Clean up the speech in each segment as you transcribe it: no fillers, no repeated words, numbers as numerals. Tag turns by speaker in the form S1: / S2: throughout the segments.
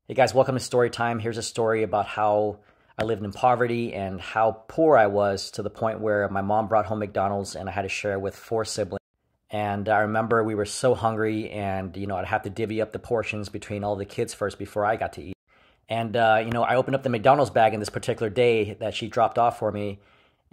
S1: Hey guys, welcome to Storytime. Here's a story about how I lived in poverty and how poor I was to the point where my mom brought home McDonald's and I had to share with four siblings. And I remember we were so hungry and, I'd have to divvy up the portions between all the kids first before I got to eat. And, I opened up the McDonald's bag in this particular day that she dropped off for me.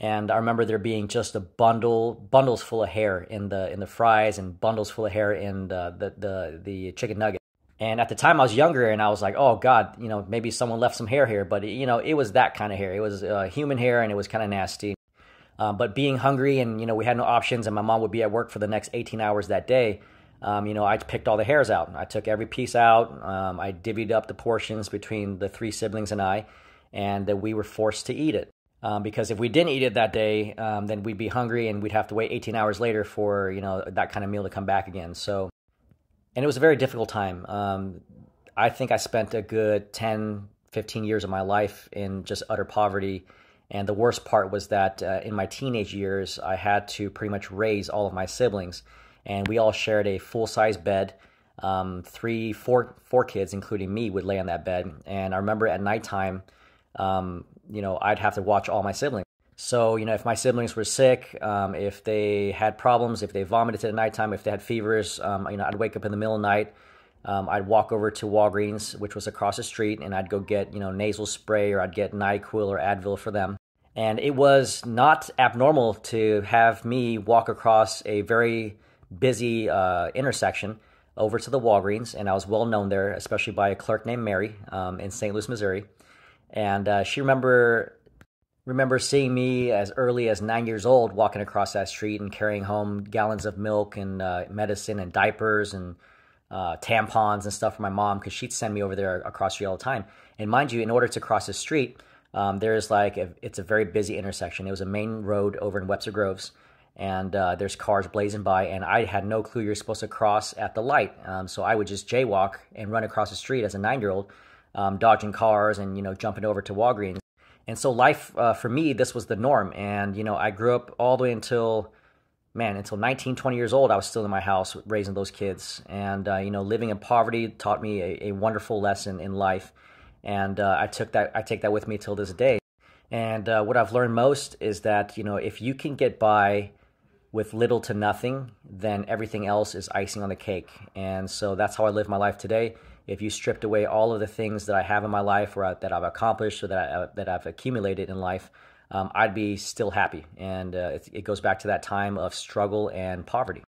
S1: And I remember there being just bundles full of hair in the fries and bundles full of hair in the chicken nugget. And at the time, I was younger, and I was like, "Oh God, maybe someone left some hair here." But it was that kind of hair. It was human hair, and it was kind of nasty. But being hungry, and we had no options, and my mom would be at work for the next 18 hours that day. I picked all the hairs out. I took every piece out. I divvied up the portions between the three siblings and I, and we were forced to eat it. Because if we didn't eat it that day, then we'd be hungry, and we'd have to wait 18 hours later for that kind of meal to come back again. And it was a very difficult time. I think I spent a good 10, 15 years of my life in just utter poverty. And the worst part was that in my teenage years, I had to pretty much raise all of my siblings. And we all shared a full-size bed. Four kids, including me, would lay on that bed. And I remember at nighttime, I'd have to watch all my siblings. So, if my siblings were sick, if they had problems, if they vomited at nighttime, if they had fevers, I'd wake up in the middle of the night. I'd walk over to Walgreens, which was across the street, and I'd go get, nasal spray, or I'd get NyQuil or Advil for them. And it was not abnormal to have me walk across a very busy intersection over to the Walgreens, and I was well known there, especially by a clerk named Mary in St. Louis, Missouri. And she remember seeing me as early as 9 years old walking across that street and carrying home gallons of milk and medicine and diapers and tampons and stuff for my mom, because she'd send me over there across the street all the time. And mind you, in order to cross the street, it's a very busy intersection. It was a main road over in Webster Groves, and there's cars blazing by, and I had no clue you're supposed to cross at the light. So I would just jaywalk and run across the street as a 9-year-old, dodging cars and jumping over to Walgreens. And so life, for me, this was the norm. And, I grew up all the way until 19, 20 years old. I was still in my house raising those kids. And, living in poverty taught me a wonderful lesson in life. And I take that with me till this day. And what I've learned most is that, if you can get by with little to nothing, then everything else is icing on the cake. And so that's how I live my life today. If you stripped away all of the things that I have in my life, or that I've accomplished, or that I've accumulated in life, I'd be still happy. And it goes back to that time of struggle and poverty.